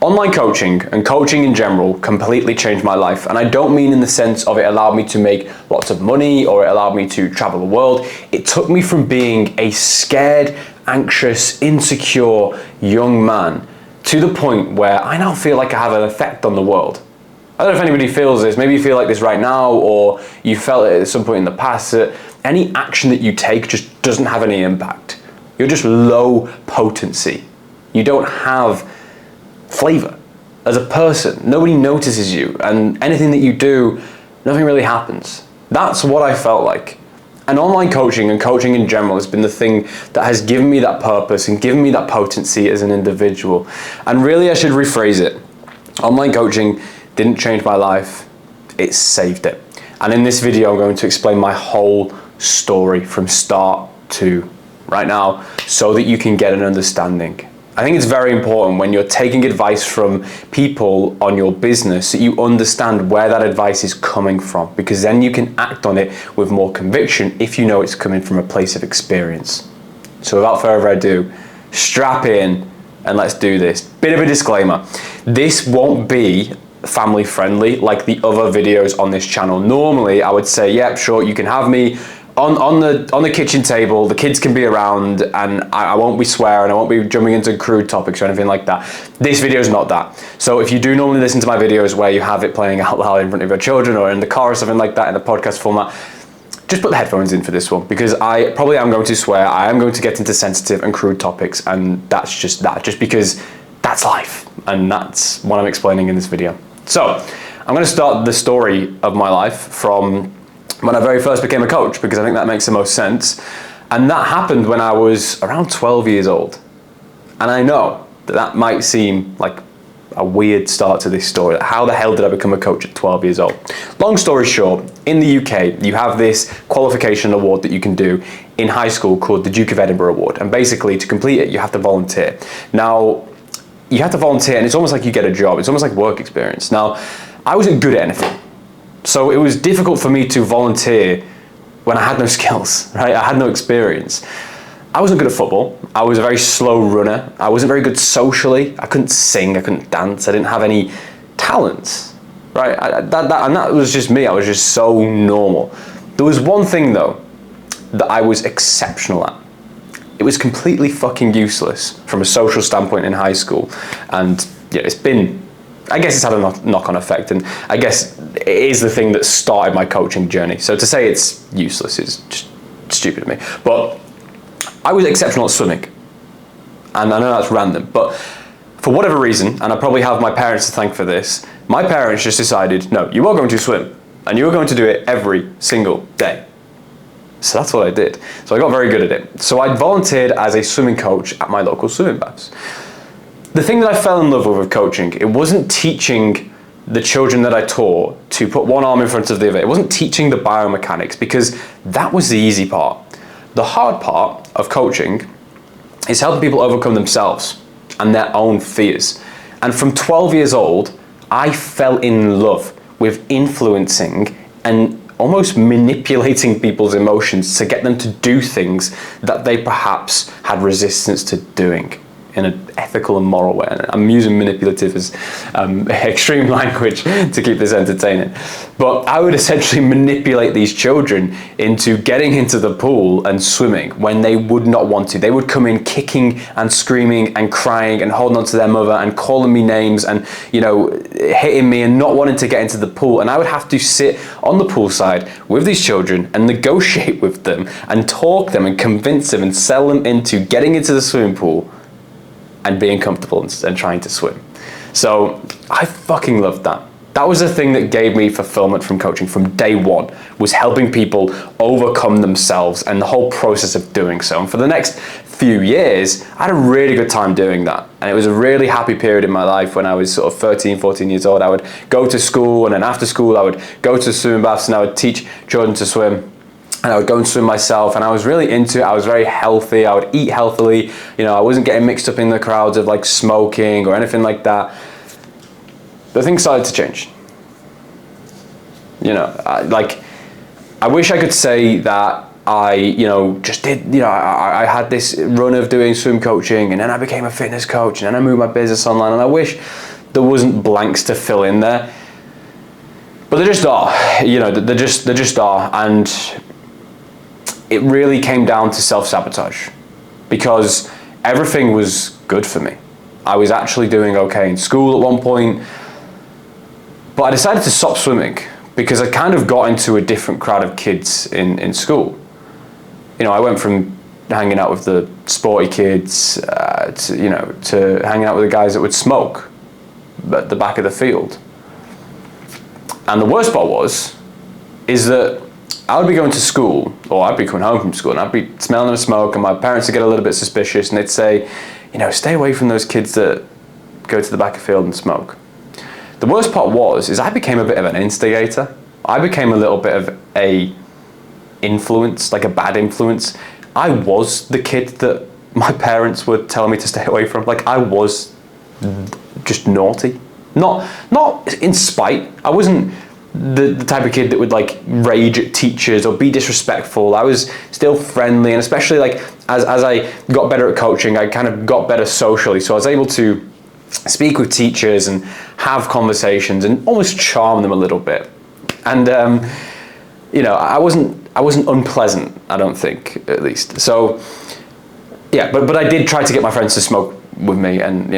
Online coaching and coaching in general completely changed my life. And I don't mean in the sense of it allowed me to make lots of money or it allowed me to travel the world. It took me from being a scared, anxious, insecure young man to the point where I now feel like I have an effect on the world. I don't know if anybody feels this. Maybe you feel like this right now, or you felt it at some point in the past, that any action that you take just doesn't have any impact. You're just low potency. You don't have flavor as a person. Nobody notices you, and anything that you do, nothing really happens. That's what I felt like. And online coaching and coaching in general has been the thing that has given me that purpose and given me that potency as an individual. And really, I should rephrase it. Online coaching didn't change my life, it saved it. And in this video, I'm going to explain my whole story from start to right now so that you can get an understanding. I think it's very important when you're taking advice from people on your business that you understand where that advice is coming from, because then you can act on it with more conviction if you know it's coming from a place of experience. So without further ado, strap in and let's do this. Bit of a disclaimer, this won't be family friendly like the other videos on this channel. Normally I would say, yep, sure, you can have me on the kitchen table, the kids can be around, and I won't be swearing, I won't be jumping into crude topics or anything like that. This video is not that. So if you do normally listen to my videos where you have it playing out loud in front of your children or in the car or something like that in a podcast format, just put the headphones in for this one, because I probably am going to swear, I am going to get into sensitive and crude topics, and that's just that, just because that's life, and that's what I'm explaining in this video. So I'm going to start the story of my life from when I very first became a coach, because I think that makes the most sense. And that happened when I was around 12 years old. And I know that that might seem like a weird start to this story. How the hell did I become a coach at 12 years old? Long story short, in the UK, you have this qualification award that you can do in high school called the Duke of Edinburgh Award. And basically, to complete it, you have to volunteer. Now, you have to volunteer, and it's almost like you get a job. It's almost like work experience. Now, I wasn't good at anything. So it was difficult for me to volunteer when I had no skills, right? I had no experience. I wasn't good at football. I was a very slow runner. I wasn't very good socially. I couldn't sing, I couldn't dance. I didn't have any talents, right? And that was just me. I was just so normal. There was one thing though that I was exceptional at. It was completely fucking useless from a social standpoint in high school. And yeah, I guess it's had a knock-on effect, and I guess it is the thing that started my coaching journey. So to say it's useless is just stupid to me. But I was exceptional at swimming. And I know that's random, but for whatever reason, and I probably have my parents to thank for this, my parents just decided, no, you are going to swim, and you are going to do it every single day. So that's what I did. So I got very good at it. So I volunteered as a swimming coach at my local swimming baths. The thing that I fell in love with coaching, it wasn't teaching the children that I taught to put one arm in front of the other. It wasn't teaching the biomechanics, because that was the easy part. The hard part of coaching is helping people overcome themselves and their own fears. And from 12 years old, I fell in love with influencing and almost manipulating people's emotions to get them to do things that they perhaps had resistance to doing in an ethical and moral way. And I'm using manipulative as extreme language to keep this entertaining. But I would essentially manipulate these children into getting into the pool and swimming when they would not want to. They would come in kicking and screaming and crying and holding on to their mother and calling me names and, you know, hitting me and not wanting to get into the pool. And I would have to sit on the poolside with these children and negotiate with them and talk them and convince them and sell them into getting into the swimming pool and being comfortable and trying to swim. So I fucking loved that. That was the thing that gave me fulfillment from coaching from day one, was helping people overcome themselves and the whole process of doing so. And for the next few years, I had a really good time doing that. And it was a really happy period in my life when I was sort of 13, 14 years old. I would go to school, and then after school, I would go to swimming baths and I would teach children to swim. And I would go and swim myself, and I was really into it. I was very healthy. I would eat healthily. You know, I wasn't getting mixed up in the crowds of like smoking or anything like that. But things started to change. You know, I wish I could say that I, you know, just did, you know, I had this run of doing swim coaching, and then I became a fitness coach, and then I moved my business online, and I wish there wasn't blanks to fill in there. But there just are, there just are. And it really came down to self-sabotage, because everything was good for me. I was actually doing okay in school at one point, but I decided to stop swimming because I kind of got into a different crowd of kids in school. I went from hanging out with the sporty kids to hanging out with the guys that would smoke at the back of the field. And the worst part is that I would be going to school, or I'd be coming home from school, and I'd be smelling the smoke, and my parents would get a little bit suspicious, and they'd say, stay away from those kids that go to the back of the field and smoke. The worst part is I became a bit of an instigator. I became a little bit of a influence, like a bad influence. I was the kid that my parents were telling me to stay away from. Like, I was just naughty. Not in spite. I wasn't the type of kid that would like rage at teachers or be disrespectful. I was still friendly, and especially like as I got better at coaching, I kind of got better socially. So I was able to speak with teachers and have conversations and almost charm them a little bit. And I wasn't unpleasant, I don't think, at least. So yeah, but I did try to get my friends to smoke with me, and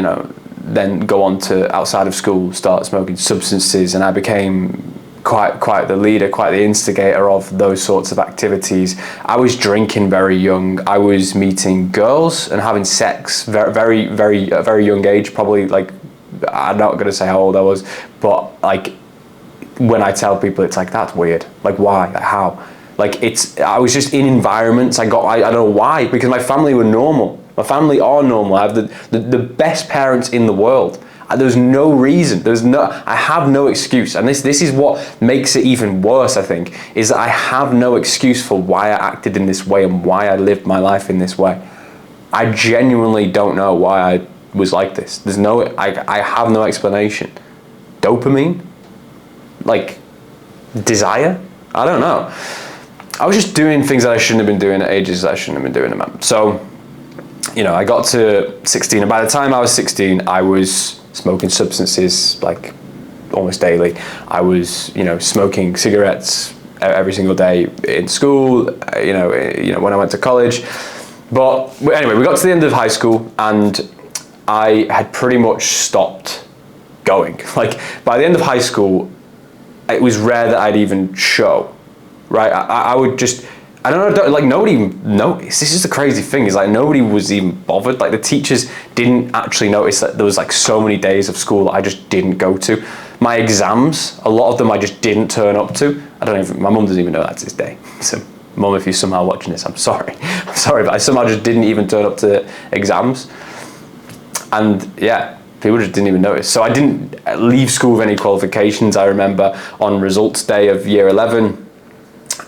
then go on to outside of school start smoking substances, and I became quite the leader, quite the instigator of those sorts of activities. I was drinking very young. I was meeting girls and having sex very, very, at a very young age. Probably like, I'm not going to say how old I was, but like when I tell people, it's like, that's weird. Like, why? Like, how? Like, I was just in environments. I don't know why, because my family were normal. My family are normal. I have the best parents in the world. There's no reason. I have no excuse. And this is what makes it even worse, I think, is that I have no excuse for why I acted in this way and why I lived my life in this way. I genuinely don't know why I was like this. I have no explanation. Dopamine? Like, desire? I don't know. I was just doing things that I shouldn't have been doing at ages that I shouldn't have been doing them at. So, I got to 16, and by the time I was 16, I was smoking substances like almost daily. I was, smoking cigarettes every single day in school, when I went to college. But anyway, we got to the end of high school, and I had pretty much stopped going. Like, by the end of high school, it was rare that I'd even show, right? I would just, I don't know, like nobody even noticed. This is the crazy thing, is like nobody was even bothered. Like the teachers didn't actually notice that there was like so many days of school that I just didn't go to. My exams, a lot of them I just didn't turn up to. My mum doesn't even know that to this day. So mum, if you're somehow watching this, I'm sorry. I'm sorry, but I somehow just didn't even turn up to exams. And yeah, people just didn't even notice. So I didn't leave school with any qualifications. I remember on results day of year 11,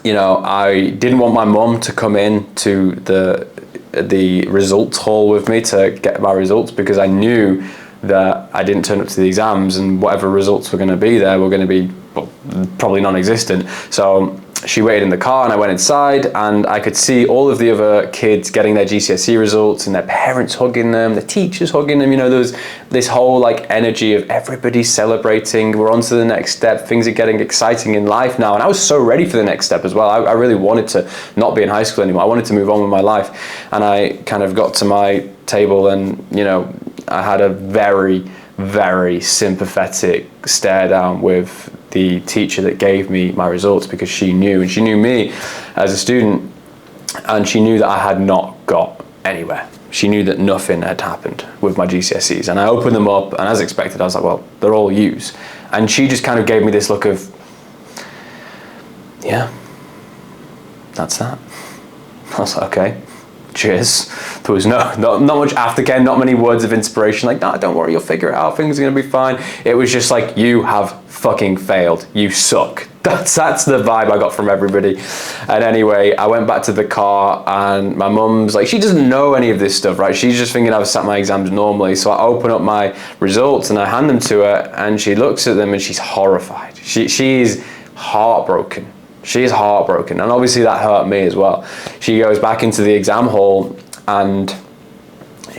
I didn't want my mum to come in to the results hall with me to get my results, because I knew that I didn't turn up to the exams, and whatever results were going to be there were going to be probably non-existent. So she waited in the car, and I went inside, and I could see all of the other kids getting their GCSE results, and their parents hugging them, the teachers hugging them. There was this whole like energy of everybody celebrating. We're on to the next step. Things are getting exciting in life now. And I was so ready for the next step as well. I really wanted to not be in high school anymore. I wanted to move on with my life. And I kind of got to my table, and, I had a very, very sympathetic stare down with the teacher that gave me my results, because she knew me as a student, and she knew that I had not got anywhere. She knew that nothing had happened with my GCSEs, and I opened them up, and as expected, I was like, well, they're all U's. And she just kind of gave me this look of, yeah, that's that. I was like, okay, cheers. There was not much aftercare, not many words of inspiration, like, no, don't worry, you'll figure it out, things are gonna be fine. It was just like, you have fucking failed, you suck. That's the vibe I got from everybody. And anyway, I went back to the car, and my mum's like, she doesn't know any of this stuff, right? She's just thinking I've sat my exams normally. So I open up my results and I hand them to her, and she looks at them and she's horrified. She's heartbroken. She is heartbroken, and obviously that hurt me as well. She goes back into the exam hall, and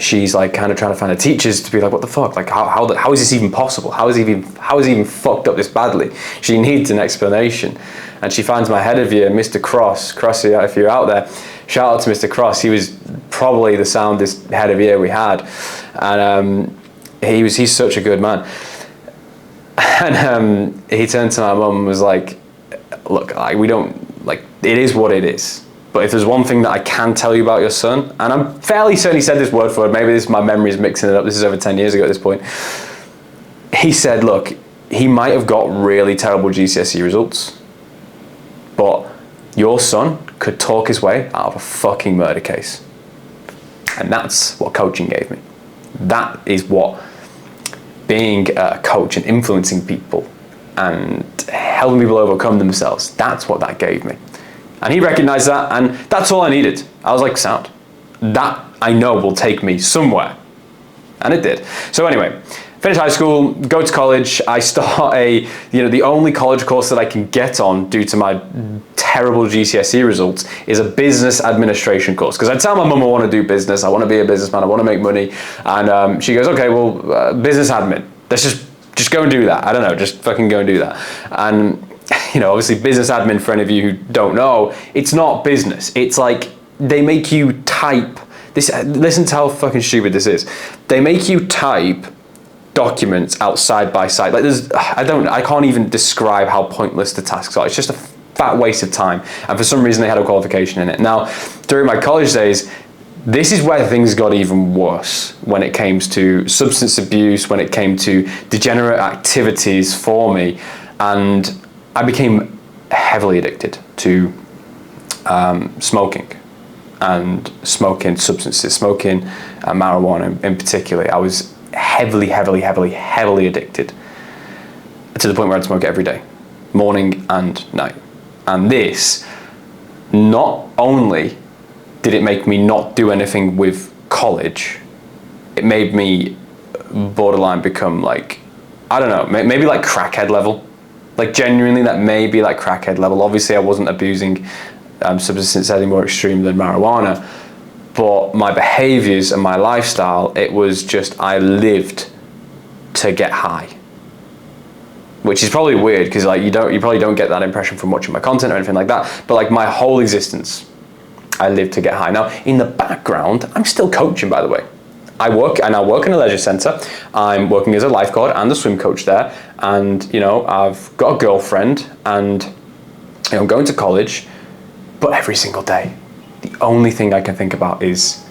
she's like kind of trying to find the teachers to be like, what the fuck? Like, how is this even possible? How is he even fucked up this badly? She needs an explanation. And she finds my head of year, Mr. Cross. Crossy, if you're out there, shout out to Mr. Cross. He was probably the soundest head of year we had. And he's such a good man. And he turned to my mum and was like, look, we don't, like, it is what it is. But if there's one thing that I can tell you about your son, and I'm fairly certain he said this word for word, maybe my memory is mixing it up, this is over 10 years ago at this point. He said, look, he might have got really terrible GCSE results, but your son could talk his way out of a fucking murder case. And that's what coaching gave me. That is what being a coach and influencing people and helping people overcome themselves, that's what that gave me. And he recognized that, and that's all I needed. I was like, sound. That I know will take me somewhere. And it did. So anyway, finish high school, go to college. I start the only college course that I can get on due to my terrible GCSE results is a business administration course. Because I tell my mum I want to do business, I want to be a businessman, I want to make money. And she goes, okay, well, business admin. Let's just go and do that. I don't know, just fucking go and do that. And obviously business admin, for any of you who don't know, it's not business. It's like they make you type this. Listen to how fucking stupid this is. They make you type documents out side by side. Like I can't even describe how pointless the tasks are. It's just a fat waste of time. And for some reason they had a qualification in it. Now, during my college days, this is where things got even worse when it came to substance abuse, when it came to degenerate activities for me. And I became heavily addicted to smoking and smoking substances, smoking marijuana in particular. I was heavily addicted to the point where I'd smoke every day, morning and night. And this, not only did it make me not do anything with college, it made me borderline become like, I don't know, maybe like crackhead level. Like genuinely, that may be like crackhead level. Obviously, I wasn't abusing substances any more extreme than marijuana, but my behaviors and my lifestyle, it was just, I lived to get high. Which is probably weird because like you probably don't get that impression from watching my content or anything like that. But like my whole existence, I lived to get high. Now, in the background, I'm still coaching, by the way. I now work in a leisure centre. I'm working as a lifeguard and a swim coach there. And, I've got a girlfriend and, I'm going to college. But every single day, the only thing I can think about is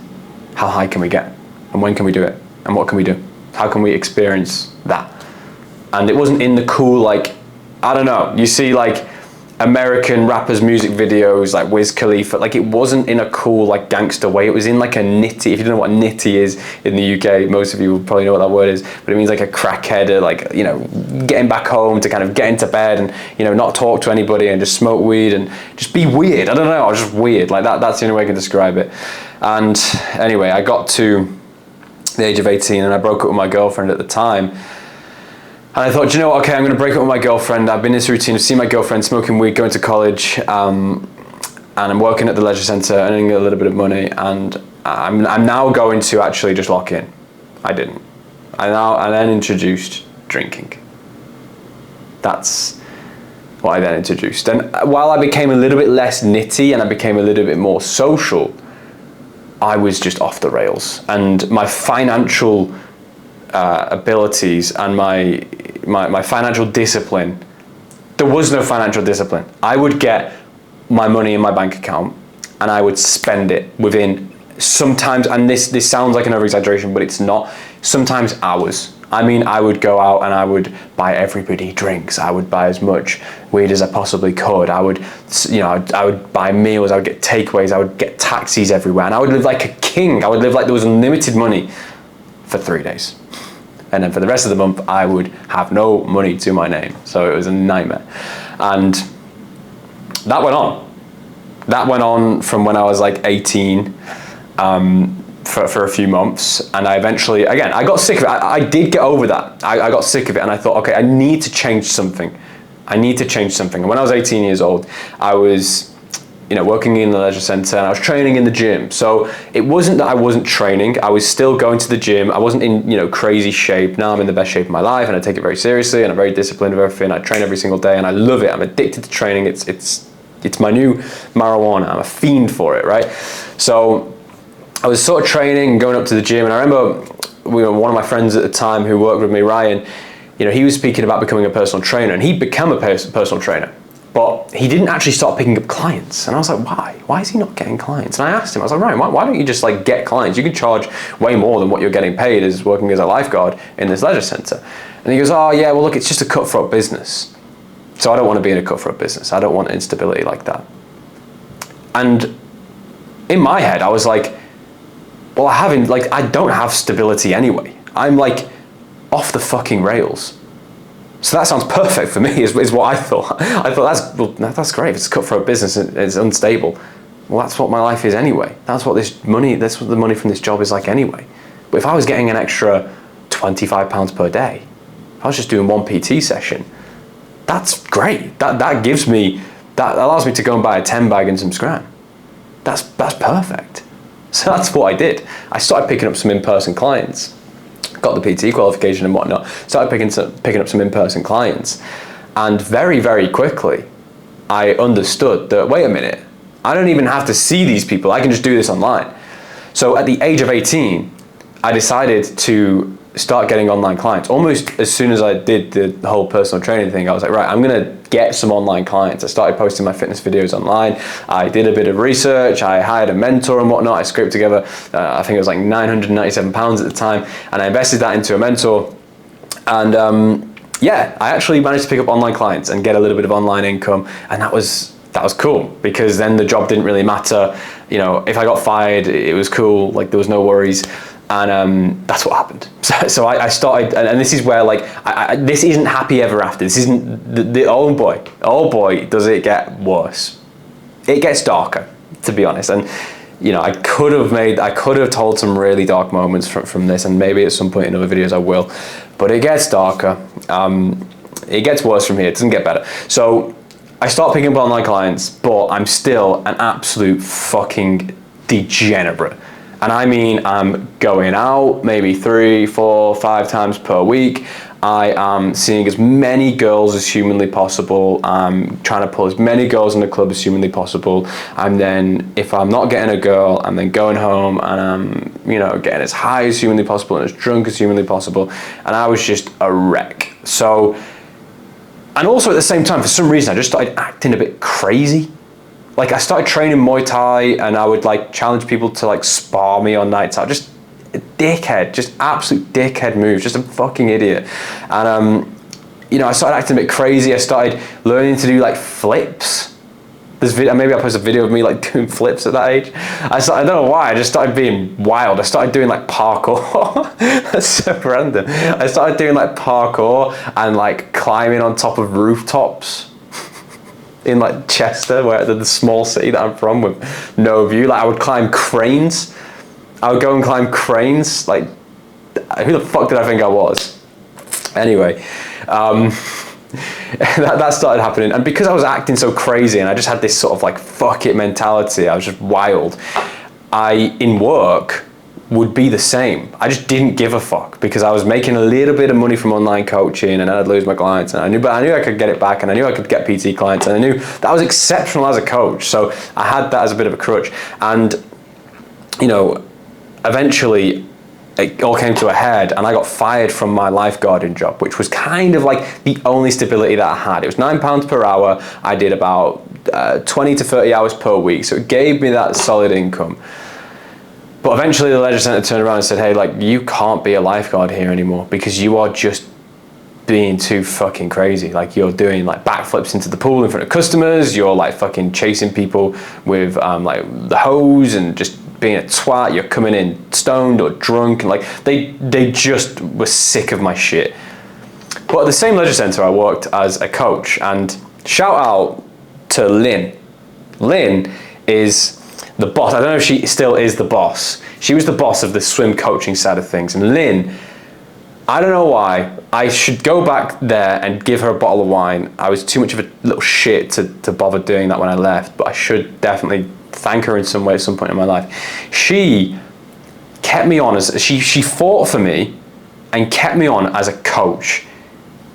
how high can we get? And when can we do it? And what can we do? How can we experience that? And it wasn't in the cool, like, I don't know, you see like American rappers' music videos like Wiz Khalifa, like it wasn't in a cool like gangster way. It was in like a nitty. If you don't know what nitty is in the UK, most of you will probably know what that word is, but it means like a crackhead, or like, getting back home to kind of get into bed and, not talk to anybody and just smoke weed and just be weird. I don't know, just weird. Like that's the only way I can describe it. And anyway, I got to the age of 18 and I broke up with my girlfriend at the time. And I thought, okay, I'm going to break up with my girlfriend. I've been in this routine of seeing my girlfriend, smoking weed, going to college, and I'm working at the leisure centre, earning a little bit of money, and I'm now going to actually just lock in. I didn't. I then introduced drinking. That's what I then introduced. And while I became a little bit less nitty and I became a little bit more social, I was just off the rails. And my financial abilities and my financial discipline, there was no financial discipline. I would get my money in my bank account and I would spend it within sometimes, and this sounds like an over-exaggeration, but it's not, sometimes hours. I mean, I would go out and I would buy everybody drinks. I would buy as much weed as I possibly could. I would, I would buy meals. I would get takeaways. I would get taxis everywhere. And I would live like a king. I would live like there was unlimited money for 3 days. And then for the rest of the month, I would have no money to my name. So it was a nightmare. And that went on. That went on from when I was like 18 for a few months. And I eventually, again, I got sick of it. I did get over that. I got sick of it and I thought, okay, I need to change something. I need to change something. And when I was 18 years old, I was working in the leisure centre, and I was training in the gym. So it wasn't that I wasn't training. I was still going to the gym. I wasn't in, crazy shape. Now I'm in the best shape of my life, and I take it very seriously, and I'm very disciplined with everything. I train every single day, and I love it. I'm addicted to training. It's my new marijuana. I'm a fiend for it, right? So I was sort of training and going up to the gym, and I remember one of my friends at the time who worked with me, Ryan, he was speaking about becoming a personal trainer, and he became a personal trainer. But he didn't actually start picking up clients. And I was like, why? Why is he not getting clients? And I asked him, I was like, Ryan, why don't you just get clients? You can charge way more than what you're getting paid as working as a lifeguard in this leisure centre. And he goes, oh yeah, well look, it's just a cutthroat business. So I don't want to be in a cutthroat business. I don't want instability like that. And in my head, I was like, well, I don't have stability anyway. I'm off the fucking rails. So that sounds perfect for me, is what I thought. I thought that's great. If it's a cutthroat business and it's unstable, well, that's what my life is anyway. That's what the money from this job is like anyway. But if I was getting an extra £25 per day, if I was just doing one PT session, that's great. That allows me to go and buy a 10 bag and some scran. That's perfect. So that's what I did. I started picking up some in-person clients. Got the PT qualification and whatnot, started picking up some in-person clients, and very, very quickly I understood that, wait a minute, I don't even have to see these people, I can just do this online. So at the age of 18, I decided to start getting online clients. Almost as soon as I did the whole personal training thing, I was like, right, I'm gonna get some online clients. I started posting my fitness videos online. I did a bit of research. I hired a mentor and whatnot. I scraped together, I think it was like £997 at the time, and I invested that into a mentor. And I actually managed to pick up online clients and get a little bit of online income, and that was cool, because then the job didn't really matter. If I got fired, it was cool. There was no worries. And that's what happened. So I started, and this is where this isn't happy ever after. This isn't oh boy, does it get worse. It gets darker, to be honest. And I could have told some really dark moments from this, and maybe at some point in other videos I will. But it gets darker. It gets worse from here. It doesn't get better. So I start picking up online clients, but I'm still an absolute fucking degenerate. And I mean, I'm going out maybe 3, 4, 5 times per week. I am seeing as many girls as humanly possible. I'm trying to pull as many girls in the club as humanly possible. And then if I'm not getting a girl, I'm then going home and I'm, getting as high as humanly possible and as drunk as humanly possible. And I was just a wreck. So, and also at the same time, for some reason, I just started acting a bit crazy. I started training Muay Thai, and I would challenge people to spar me on nights out. Just a dickhead, just absolute dickhead moves, just a fucking idiot. And I started acting a bit crazy. I started learning to do flips. Maybe I posted a video of me doing flips at that age. I don't know why. I just started being wild. I started doing parkour. That's so random. I started doing parkour and climbing on top of rooftops in Chester, where the small city that I'm from with no view. I would climb cranes. I would go and climb cranes. Who the fuck did I think I was? Anyway, that started happening, and because I was acting so crazy and I just had this sort of fuck it mentality, I was just wild. In work would be the same. I just didn't give a fuck, because I was making a little bit of money from online coaching, and then I'd lose my clients, and I knew I could get it back, and I knew I could get PT clients, and I knew that I was exceptional as a coach. So I had that as a bit of a crutch. And eventually it all came to a head, and I got fired from my lifeguarding job, which was kind of the only stability that I had. It was £9 per hour. I did about 20 to 30 hours per week, so it gave me that solid income. But eventually the leisure centre turned around and said, hey, you can't be a lifeguard here anymore, because you are just being too fucking crazy. You're doing backflips into the pool in front of customers. You're fucking chasing people with the hose and just being a twat. You're coming in stoned or drunk, and they just were sick of my shit. But at the same leisure centre, I worked as a coach, and shout out to Lynn. Lynn is the boss. I don't know if she still is the boss. She was the boss of the swim coaching side of things. And Lynn, I don't know why. I should go back there and give her a bottle of wine. I was too much of a little shit to bother doing that when I left, but I should definitely thank her in some way at some point in my life. She kept me on as she fought for me and kept me on as a coach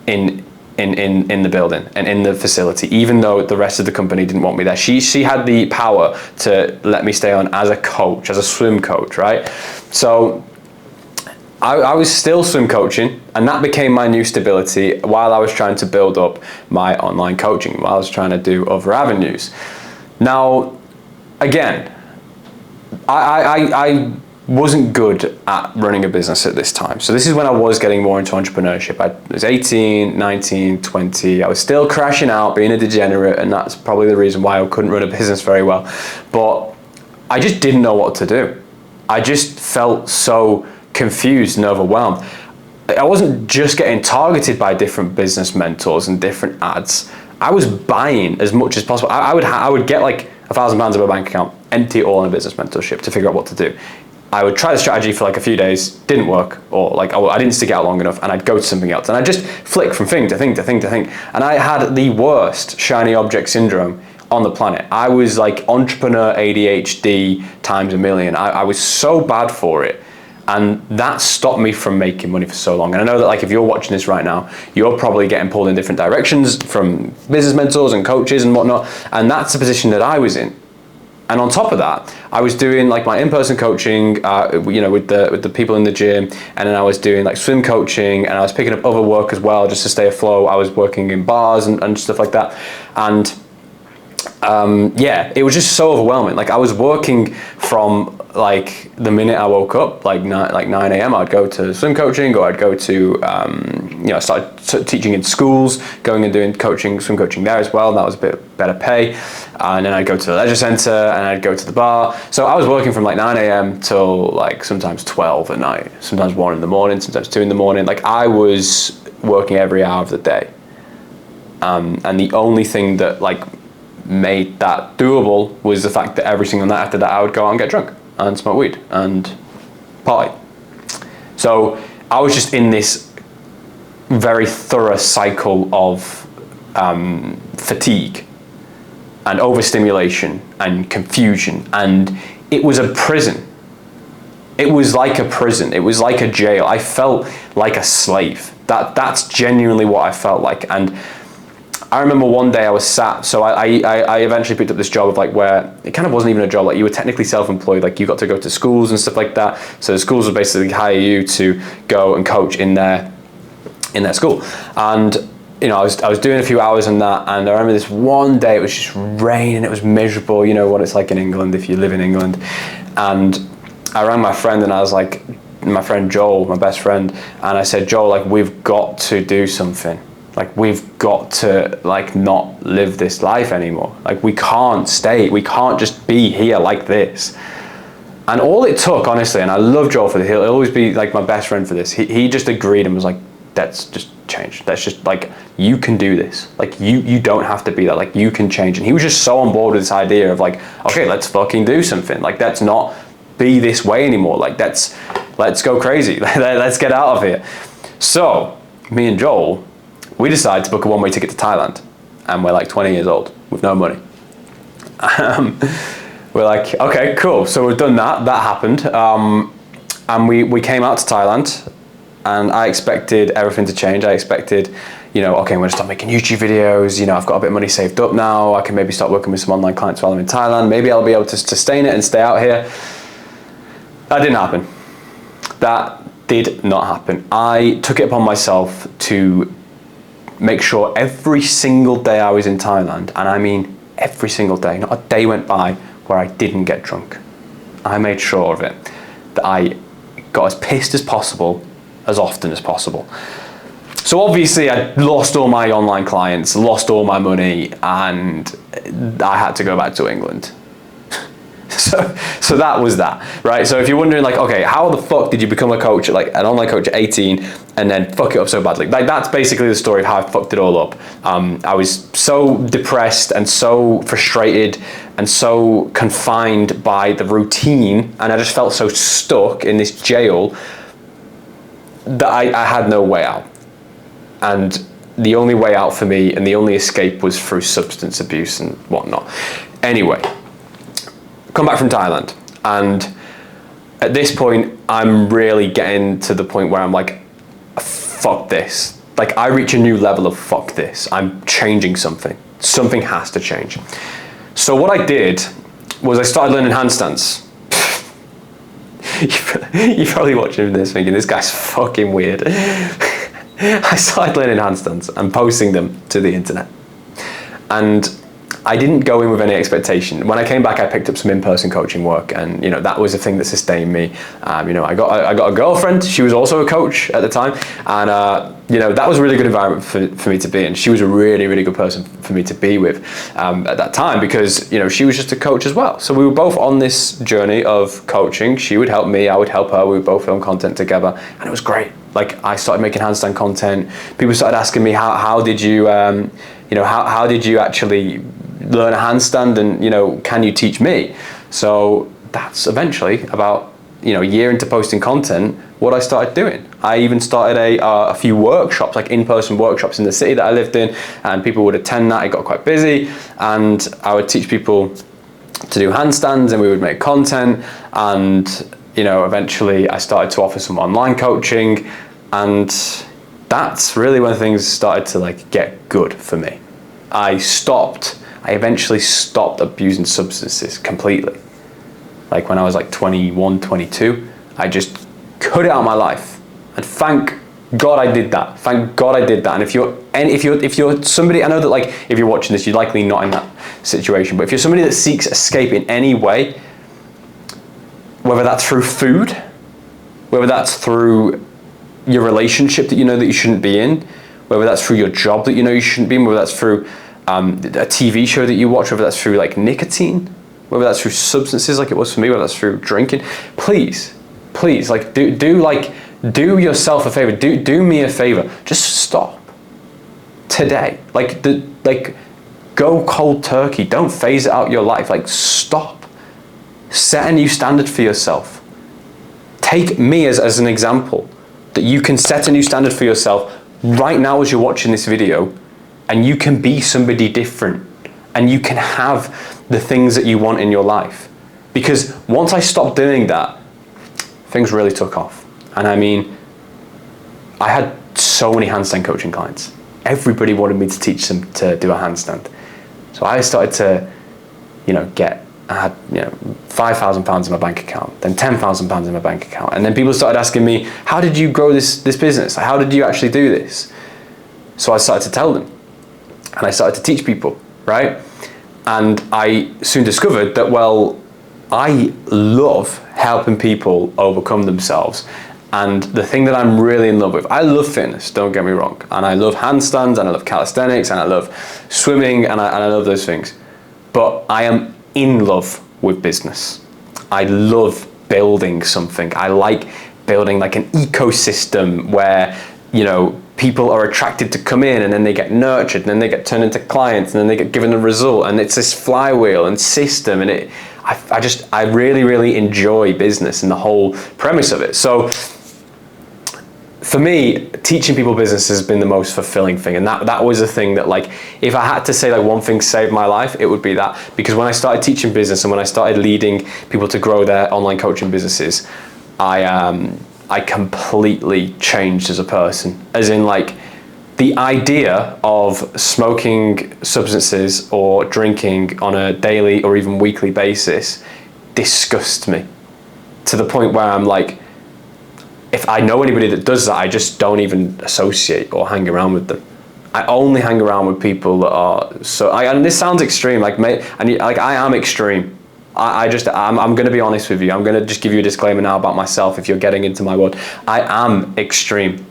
in the building and in the facility, even though the rest of the company didn't want me there. She had the power to let me stay on as a coach, as a swim coach, right? So I was still swim coaching, and that became my new stability while I was trying to build up my online coaching, while I was trying to do other avenues. Now, again, I wasn't good at running a business at this time. So this is when I was getting more into entrepreneurship. I was 18, 19, 20. I was still crashing out, being a degenerate, and that's probably the reason why I couldn't run a business very well. But I just didn't know what to do. I just felt so confused and overwhelmed. I wasn't just getting targeted by different business mentors and different ads. I was buying as much as possible. I would get like £1,000 in my bank account, empty it all in a business mentorship to figure out what to do. I would try the strategy for like a few days, didn't work, or like I didn't stick it out long enough, and I'd go to something else. And I'd just flick from thing to thing to thing to thing. And I had the worst shiny object syndrome on the planet. I was like entrepreneur ADHD times a million. I was so bad for it. And that stopped me from making money for so long. And I know that like if you're watching this right now, you're probably getting pulled in different directions from business mentors and coaches and whatnot. And that's the position that I was in. And on top of that, I was doing like my in-person coaching, with the people in the gym, and then I was doing like swim coaching, and I was picking up other work as well just to stay afloat. I was working in bars and stuff like that, and it was just so overwhelming. Like I was working from like the minute I woke up, like 9 a.m. I'd go to swim coaching, or I'd go to I started teaching in schools, going and doing swim coaching there as well, and that was a bit better pay. And then I'd go to the leisure centre, and I'd go to the bar. So I was working from like 9 a.m. till like sometimes 12 at night, sometimes 1 in the morning, sometimes 2 in the morning. Like I was working every hour of the day. And the only thing that like made that doable was the fact that every single night after that I would go out and get drunk and smoke weed and party. So I was just in this very thorough cycle of fatigue and overstimulation and confusion, and it was a prison. It was like a prison. It was like a jail. I felt like a slave. That's genuinely what I felt like. And I remember one day I was sat, so I eventually picked up this job of like where it kind of wasn't even a job, like you were technically self-employed, like you got to go to schools and stuff like that. So the schools would basically hire you to go and coach in their school. And I was doing a few hours in that, and I remember this one day it was just raining, it was miserable, you know what it's like in England if you live in England. And I rang my friend, and I was like, my friend Joel, my best friend, and I said, Joel, like we've got to do something. Like we've got to like not live this life anymore. Like we can't just be here like this. And all it took, honestly, and I love Joel for this, he'll always be like my best friend for this. He just agreed and was like, let's just change. That's just like, you can do this. Like you don't have to be that, like you can change. And he was just so on board with this idea of like, okay, let's fucking do something. Like let's not be this way anymore. Like let's go crazy. Let's get out of here. So me and Joel, we decided to book a one-way ticket to Thailand, and we're like 20 years old with no money. We're like, okay, cool. So we've done that. That happened, and we came out to Thailand, and I expected everything to change. I expected, okay, I'm going to start making YouTube videos. I've got a bit of money saved up now. I can maybe start working with some online clients while I'm in Thailand. Maybe I'll be able to sustain it and stay out here. That didn't happen. That did not happen. I took it upon myself to make sure every single day I was in Thailand, and I mean every single day, not a day went by where I didn't get drunk. I made sure of it, that I got as pissed as possible, as often as possible. So obviously I lost all my online clients, lost all my money, and I had to go back to England. So that was that, right? So if you're wondering like, okay, how the fuck did you become a coach, like an online coach at 18 and then fuck it up so badly? Like that's basically the story of how I fucked it all up. I was so depressed and so frustrated and so confined by the routine, and I just felt so stuck in this jail that I had no way out. And the only way out for me and the only escape was through substance abuse and whatnot. Anyway, come back from Thailand, and at this point, I'm really getting to the point where I'm like, fuck this. Like, I reach a new level of fuck this. I'm changing something. Something has to change. So what I did was I started learning handstands. You're probably watching this thinking, this guy's fucking weird. I started learning handstands and posting them to the internet. And I didn't go in with any expectation. When I came back, I picked up some in-person coaching work, and that was the thing that sustained me. I got a girlfriend. She was also a coach at the time, and that was a really good environment for me to be in. She was a really, really good person for me to be with at that time, because she was just a coach as well. So we were both on this journey of coaching. She would help me, I would help her. We would both film content together, and it was great. Like, I started making handstand content. People started asking me, how did you how did you actually learn a handstand, and can you teach me? So that's eventually, about a year into posting content, what I started doing. I even started a few workshops, like in-person workshops in the city that I lived in, and people would attend that. It got quite busy, and I would teach people to do handstands, and we would make content, and eventually I started to offer some online coaching, and that's really when things started to get good for me. I eventually stopped abusing substances completely. Like, when I was 21, 22, I just cut it out of my life. And thank God I did that. Thank God I did that. And if you're somebody, I know that if you're watching this, you're likely not in that situation, but if you're somebody that seeks escape in any way, whether that's through food, whether that's through your relationship that that you shouldn't be in, whether that's through your job that you shouldn't be in, whether that's through a TV show that you watch, whether that's through nicotine, whether that's through substances like it was for me, whether that's through drinking, please, do yourself a favor, do me a favor, just stop today. Go cold turkey, don't phase it out your life, stop. Set a new standard for yourself. Take me as an example, that you can set a new standard for yourself right now as you're watching this video, and you can be somebody different, and you can have the things that you want in your life. Because once I stopped doing that, things really took off. And I mean, I had so many handstand coaching clients. Everybody wanted me to teach them to do a handstand. So I started to, I had £5,000 in my bank account, then £10,000 in my bank account, and then people started asking me, how did you grow this business? How did you actually do this? So I started to tell them, and I started to teach people, right? And I soon discovered that, I love helping people overcome themselves. And the thing that I'm really in love with, I love fitness, don't get me wrong, and I love handstands, and I love calisthenics, and I love swimming, and I love those things. But I am in love with business. I love building something. I like building an ecosystem where, people are attracted to come in, and then they get nurtured, and then they get turned into clients, and then they get given a result, and it's this flywheel and system, and I really, really enjoy business and the whole premise of it. So for me, teaching people business has been the most fulfilling thing, and that was a thing that, if I had to say one thing saved my life, it would be that. Because when I started teaching business and when I started leading people to grow their online coaching businesses, I completely changed as a person. As in, the idea of smoking substances or drinking on a daily or even weekly basis disgusts me, to the point where I'm if I know anybody that does that, I just don't even associate or hang around with them. I only hang around with people that are and this sounds extreme, I am extreme. I'm going to be honest with you. I'm going to just give you a disclaimer now about myself if you're getting into my world. I am extreme,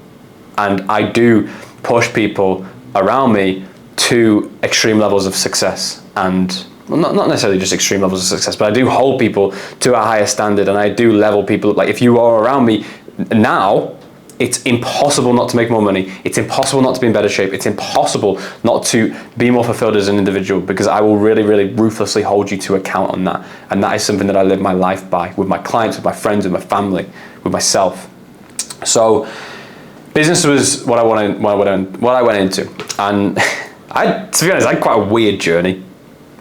and I do push people around me to extreme levels of success, and not necessarily just extreme levels of success, but I do hold people to a higher standard, and I do level people up. If you are around me now, it's impossible not to make more money. It's impossible not to be in better shape. It's impossible not to be more fulfilled as an individual, because I will really, really ruthlessly hold you to account on that. And that is something that I live my life by, with my clients, with my friends, with my family, with myself. So business was what I went into, and to be honest, I had quite a weird journey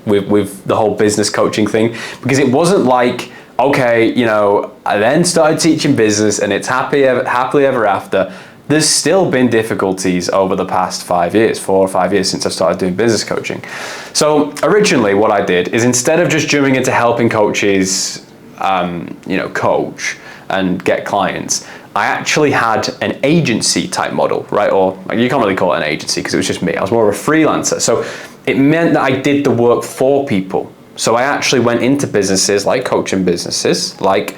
with the whole business coaching thing, because it wasn't like, okay, you know, I then started teaching business and it's happily ever after. There's still been difficulties over the past 4 or 5 years since I started doing business coaching. So originally what I did is, instead of just jumping into helping coaches, coach and get clients, I actually had an agency type model, right? Or you can't really call it an agency because it was just me. I was more of a freelancer. So it meant that I did the work for people. So I actually went into businesses, like coaching businesses, like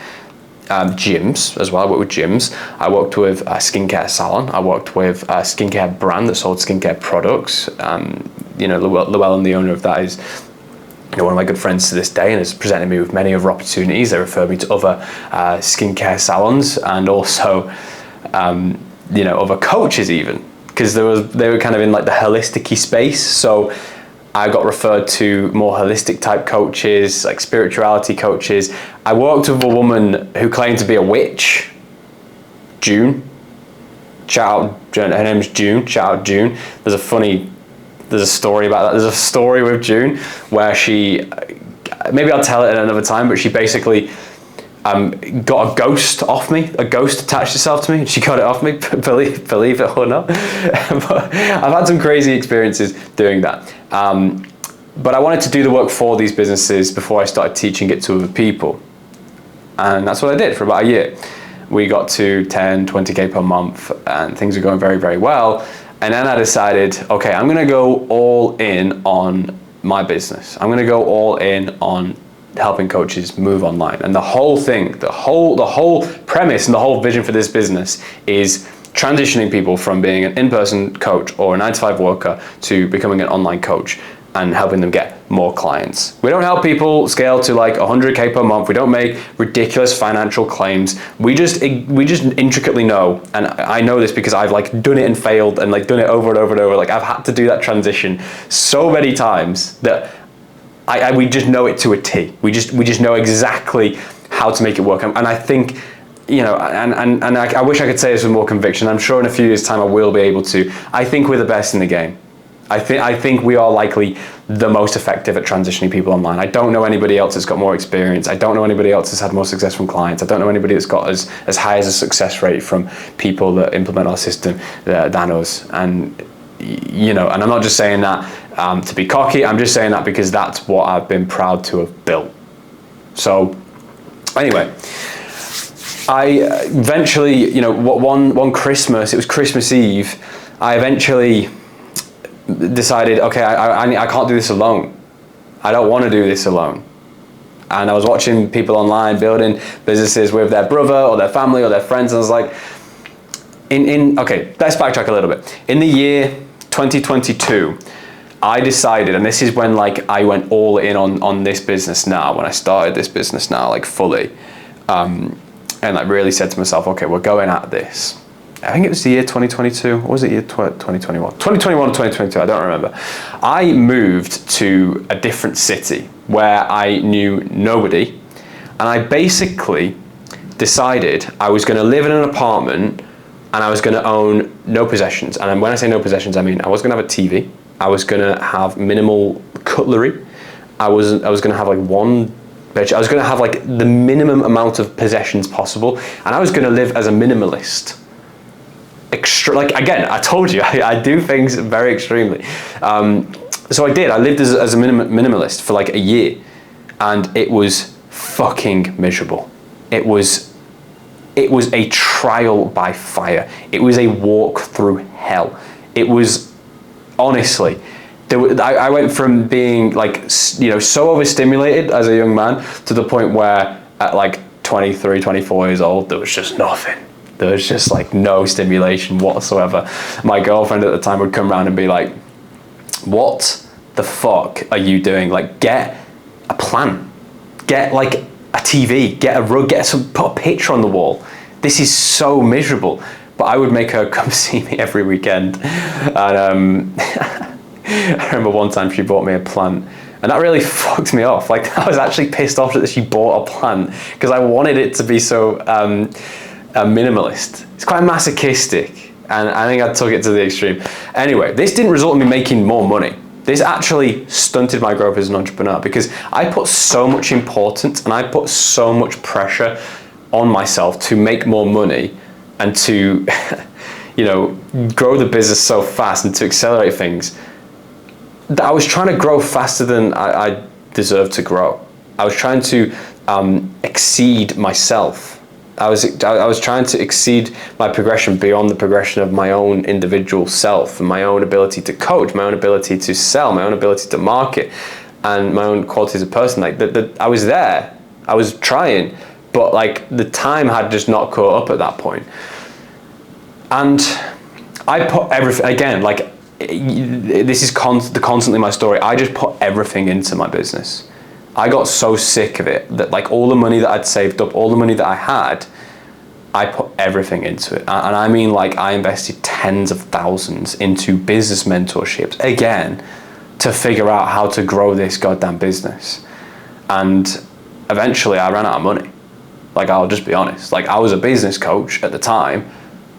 gyms as well. I worked with gyms. I worked with a skincare salon. I worked with a skincare brand that sold skincare products. Llewellyn, the owner of that, is one of my good friends to this day and has presented me with many other opportunities. They referred me to other skincare salons, and also other coaches even, because they were kind of in like the holistic-y space. So I got referred to more holistic type coaches, like spirituality coaches. I worked with a woman who claimed to be a witch, June. Shout out, her name's June. Shout out June. There's a story about that. There's a story with June where she, maybe I'll tell it at another time, but she basically got a ghost off me. A ghost attached itself to me and she got it off me, believe it or not. But I've had some crazy experiences doing that. But I wanted to do the work for these businesses before I started teaching it to other people. And that's what I did for about a year. We got to 10, 20K per month and things were going very, very well. And then I decided, okay, I'm gonna go all in on my business. I'm gonna go all in on helping coaches move online. And the whole thing, the whole premise and the whole vision for this business is transitioning people from being an in-person coach or a 9-to-5 worker to becoming an online coach and helping them get more clients. We don't help people scale to like 100K per month. We don't make ridiculous financial claims. We just intricately know, and I know this because I've like done it and failed and like done it over and over and over. Like I've had to do that transition so many times that we just know it to a T. We just know exactly how to make it work. And I think, and I wish I could say this with more conviction. I'm sure in a few years' time I will be able to. I think we're the best in the game. I think we are likely the most effective at transitioning people online. I don't know anybody else that's got more experience. I don't know anybody else that's had more success from clients. I don't know anybody that's got as high as a success rate from people that implement our system than us. And and I'm not just saying that to be cocky. I'm just saying that because that's what I've been proud to have built. So anyway, I eventually, one Christmas, it was Christmas Eve, I eventually decided, okay, I can't do this alone. I don't want to do this alone. And I was watching people online building businesses with their brother or their family or their friends, and I was like, okay, let's backtrack a little bit. In the year 2022, I decided, and this is when like I went all in on this business now, when I started this business now, like fully, and I really said to myself, okay, we're going at this. I think it was the year 2022, or was it year 2021? 2021 or 2022, I don't remember. I moved to a different city where I knew nobody, and I basically decided I was gonna live in an apartment and I was gonna own no possessions. And when I say no possessions, I mean I was gonna have a TV, I was gonna have minimal cutlery, I was gonna have like one bed, I was gonna have like the minimum amount of possessions possible, and I was gonna live as a minimalist. Again, I told you, I do things very extremely. So I did. I lived as a minimalist for like a year, and it was fucking miserable. It was a trial by fire. It was a walk through hell. It was, honestly, I went from being like, so overstimulated as a young man to the point where at like 23, 24 years old, there was just nothing. There was just like no stimulation whatsoever. My girlfriend at the time would come around and be like, what the fuck are you doing? Like, get a plan, get like a TV, get a rug, put a picture on the wall. This is so miserable. But I would make her come see me every weekend. And I remember one time she bought me a plant, and that really fucked me off. Like, I was actually pissed off that she bought a plant because I wanted it to be so, a minimalist. It's quite masochistic, and I think I took it to the extreme. Anyway, this didn't result in me making more money. This actually stunted my growth as an entrepreneur because I put so much importance and I put so much pressure on myself to make more money and to, grow the business so fast and to accelerate things that I was trying to grow faster than I deserved to grow. I was trying to exceed myself. I was trying to exceed my progression beyond the progression of my own individual self and my own ability to coach, my own ability to sell, my own ability to market, and my own quality as a person. Like I was there, I was trying, but like the time had just not caught up at that point. And I put everything, again, like this is constantly my story. I just put everything into my business. I got so sick of it that like all the money that I'd saved up, all the money that I had, I put everything into it. And I mean, like, I invested tens of thousands into business mentorships, again, to figure out how to grow this goddamn business. And eventually I ran out of money. Like, I'll just be honest. Like, I was a business coach at the time,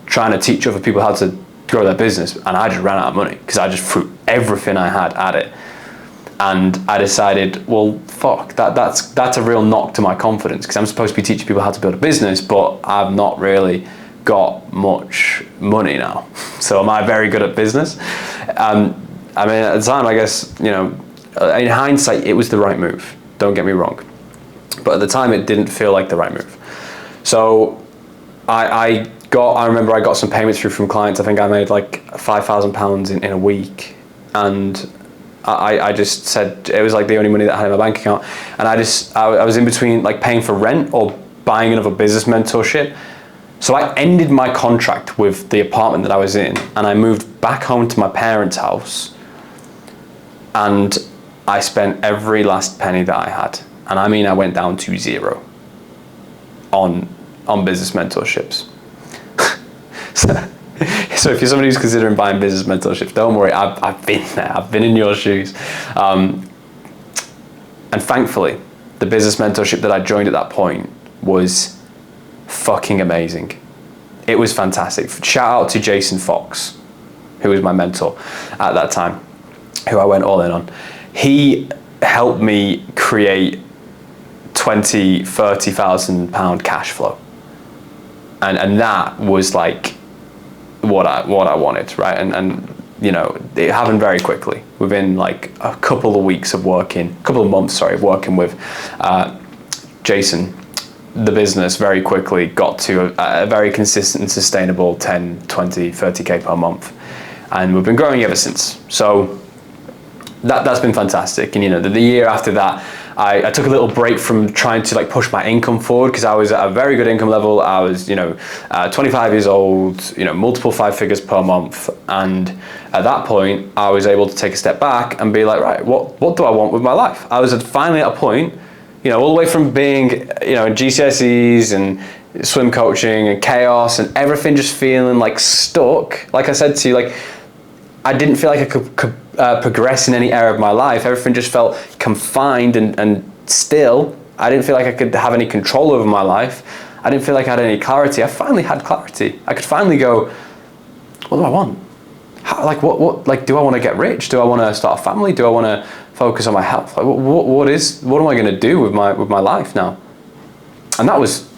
trying to teach other people how to grow their business, and I just ran out of money because I just threw everything I had at it. And I decided, well, fuck, that's a real knock to my confidence because I'm supposed to be teaching people how to build a business, but I've not really got much money now. So am I very good at business? I mean, at the time, I guess, in hindsight, it was the right move. Don't get me wrong. But at the time, it didn't feel like the right move. So I remember I got some payments through from clients. I think I made like £5,000 in a week. And I just said it was like the only money that I had in my bank account, and I was in between like paying for rent or buying another business mentorship. So I ended my contract with the apartment that I was in, and I moved back home to my parents' house, and I spent every last penny that I had, and I mean I went down to zero on business mentorships. So if you're somebody who's considering buying business mentorships, don't worry, I've been there. I've been in your shoes. And thankfully, the business mentorship that I joined at that point was fucking amazing. It was fantastic. Shout out to Jason Fox, who was my mentor at that time, who I went all in on. He helped me create £20,000-30,000 cash flow. And that was like what I wanted, right? And it happened very quickly. Within like a couple of months of working with Jason, the business very quickly got to a very consistent and sustainable 10, 20, 30K per month. And we've been growing ever since. So that's been fantastic. And the year after that, I took a little break from trying to like push my income forward because I was at a very good income level. I was 25 years old, multiple 5 figures per month, and at that point I was able to take a step back and be like, right, what do I want with my life? I was finally at a point, all the way from being in GCSEs and swim coaching and chaos and everything just feeling like stuck. Like I said to you, like I didn't feel like I could progress in any area of my life. Everything just felt confined and still. I didn't feel like I could have any control over my life. I didn't feel like I had any clarity. I finally had clarity. I could finally go, what do I want? What do I want to get rich? Do I want to start a family? Do I want to focus on my health? Like, what am I going to do with my life now? And that was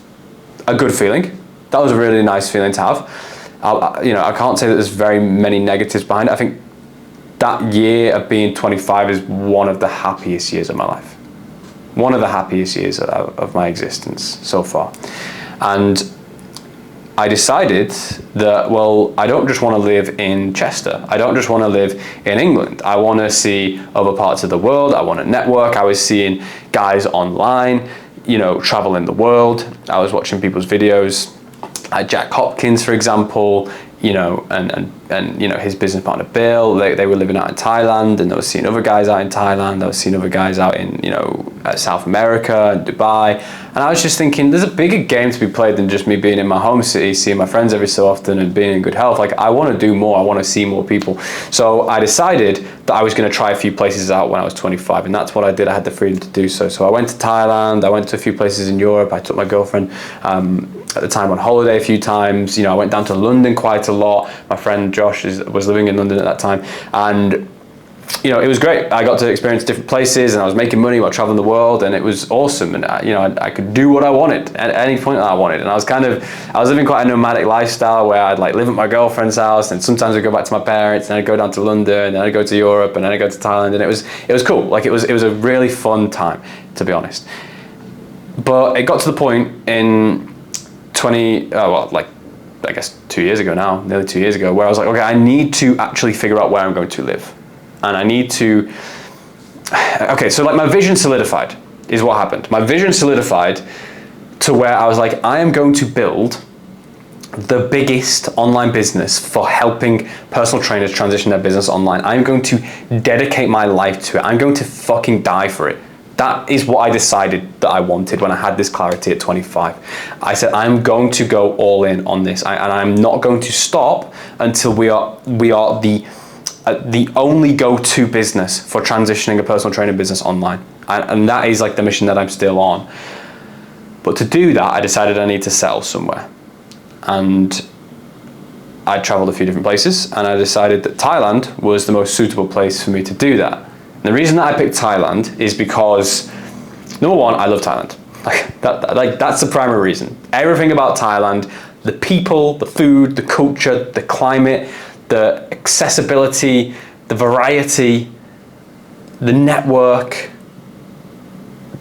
a good feeling. That was a really nice feeling to have. I can't say that there's very many negatives behind it. I think that year of being 25 is one of the happiest years of my life. One of the happiest years of my existence so far. And I decided that, well, I don't just want to live in Chester. I don't just want to live in England. I want to see other parts of the world. I want to network. I was seeing guys online, traveling the world. I was watching people's videos. Jack Hopkins, for example, and his business partner Bill, they were living out in Thailand, and I was seeing other guys out in Thailand. I was seeing other guys out in South America and Dubai, and I was just thinking, there's a bigger game to be played than just me being in my home city, seeing my friends every so often, and being in good health. Like, I want to do more. I want to see more people. So I decided that I was going to try a few places out when I was 25, and that's what I did. I had the freedom to do so. So I went to Thailand. I went to a few places in Europe. I took my girlfriend. at the time on holiday a few times. I went down to London quite a lot. My friend Josh was living in London at that time, and it was great. I got to experience different places, and I was making money while traveling the world, and it was awesome. And I could do what I wanted at any point that I wanted. And I was living quite a nomadic lifestyle where I'd live at my girlfriend's house, and sometimes I'd go back to my parents, and I'd go down to London, and then I'd go to Europe, and then I'd go to Thailand, and it was cool. It was a really fun time, to be honest. But it got to the point in I guess 2 years ago now, nearly 2 years ago, where I was like, okay, I need to actually figure out where I'm going to live. And I need to, so my vision solidified is what happened. My vision solidified to where I was like, I am going to build the biggest online business for helping personal trainers transition their business online. I'm going to dedicate my life to it. I'm going to fucking die for it. That is what I decided that I wanted when I had this clarity at 25. I said, I'm going to go all in on this, and I'm not going to stop until we are the only go-to business for transitioning a personal training business online. And that is the mission that I'm still on. But to do that, I decided I need to settle somewhere. And I traveled a few different places, and I decided that Thailand was the most suitable place for me to do that. And the reason that I picked Thailand is because, number one, I love Thailand. That's the primary reason. Everything about Thailand, the people, the food, the culture, the climate, the accessibility, the variety, the network,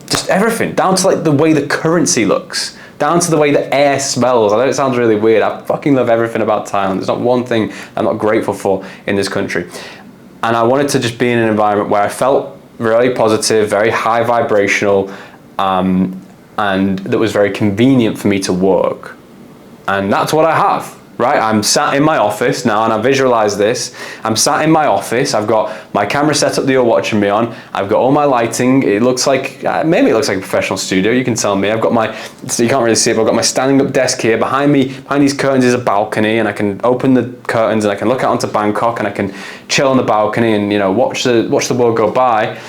just everything, down to the way the currency looks, down to the way the air smells. I know it sounds really weird. I fucking love everything about Thailand. There's not one thing I'm not grateful for in this country. And I wanted to just be in an environment where I felt really positive, very high vibrational, and that was very convenient for me to work. And that's what I have. Right, I'm sat in my office now, and I visualize this. I'm sat in my office. I've got my camera set up that you're watching me on. I've got all my lighting. It looks like, maybe it looks like a professional studio. You can tell me. I've got so you can't really see it, but I've got my standing up desk here. Behind me, behind these curtains is a balcony, and I can open the curtains and I can look out onto Bangkok, and I can chill on the balcony and watch the world go by.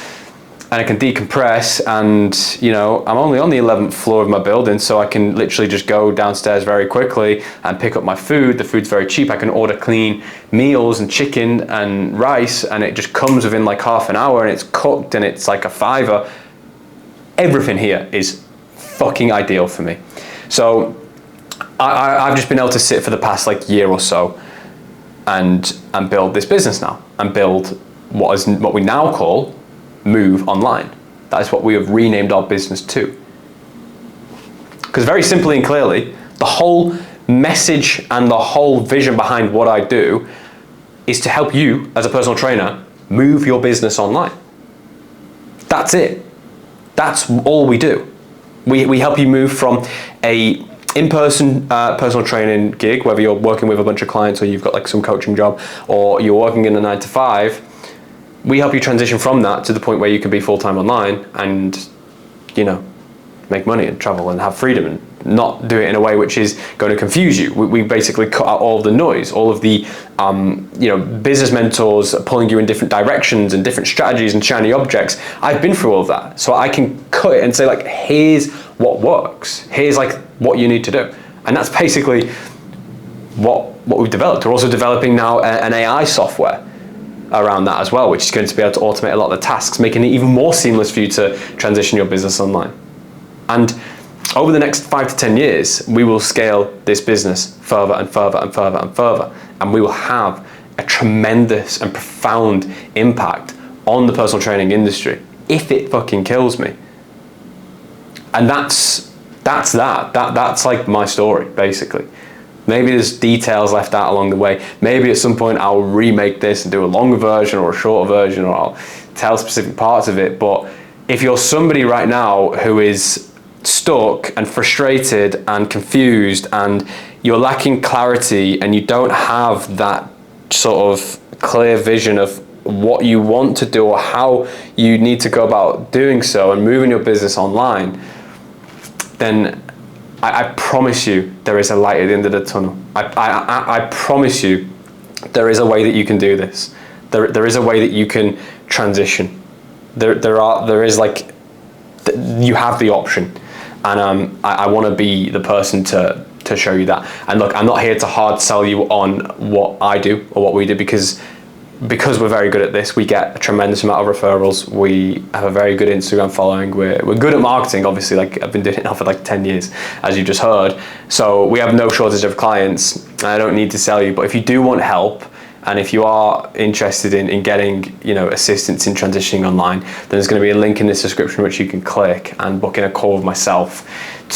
And I can decompress, and I'm only on the 11th floor of my building, so I can literally just go downstairs very quickly and pick up my food. The food's very cheap. I can order clean meals and chicken and rice, and it just comes within half an hour, and it's cooked, and it's like a $5. Everything here is fucking ideal for me. So I've just been able to sit for the past year or so and build this business now, and build what we now call Move Online. That is what we have renamed our business to. Because very simply and clearly, the whole message and the whole vision behind what I do is to help you as a personal trainer move your business online. That's it. That's all we do. We help you move from a in-person personal training gig, whether you're working with a bunch of clients or you've got some coaching job, or you're working in a 9 to 5. We help you transition from that to the point where you can be full-time online and, make money and travel and have freedom, and not do it in a way which is going to confuse you. We basically cut out all of the noise, all of the, business mentors pulling you in different directions and different strategies and shiny objects. I've been through all of that. So I can cut it and say here's what works. Here's what you need to do. And that's basically what we've developed. We're also developing now an AI software around that as well, which is going to be able to automate a lot of the tasks, making it even more seamless for you to transition your business online. And over the next 5 to 10 years, we will scale this business further and further and further and further, and we will have a tremendous and profound impact on the personal training industry if it fucking kills me. And that's my story, basically. Maybe there's details left out along the way. Maybe at some point I'll remake this and do a longer version or a shorter version, or I'll tell specific parts of it. But if you're somebody right now who is stuck and frustrated and confused, and you're lacking clarity, and you don't have that sort of clear vision of what you want to do or how you need to go about doing so and moving your business online, then I promise you there is a light at the end of the tunnel. I promise you there is a way that you can do this. There is a way that you can transition. There is you have the option. And I want to be the person to to show you that. And look, I'm not here to hard sell you on what I do or what we do, because we're very good at this. We get a tremendous amount of referrals. We have a very good Instagram following. We're good at marketing, obviously. Like, I've been doing it now for like 10 years, as you just heard. So we have no shortage of clients. I don't need to sell you, but if you do want help, and if you are interested in getting, assistance in transitioning online, then there's going to be a link in this description which you can click and book in a call with myself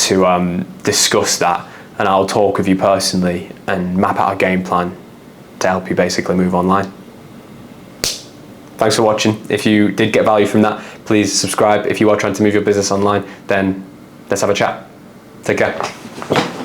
to discuss that. And I'll talk with you personally and map out a game plan to help you basically move online. Thanks for watching. If you did get value from that, please subscribe. If you are trying to move your business online, then let's have a chat. Take care.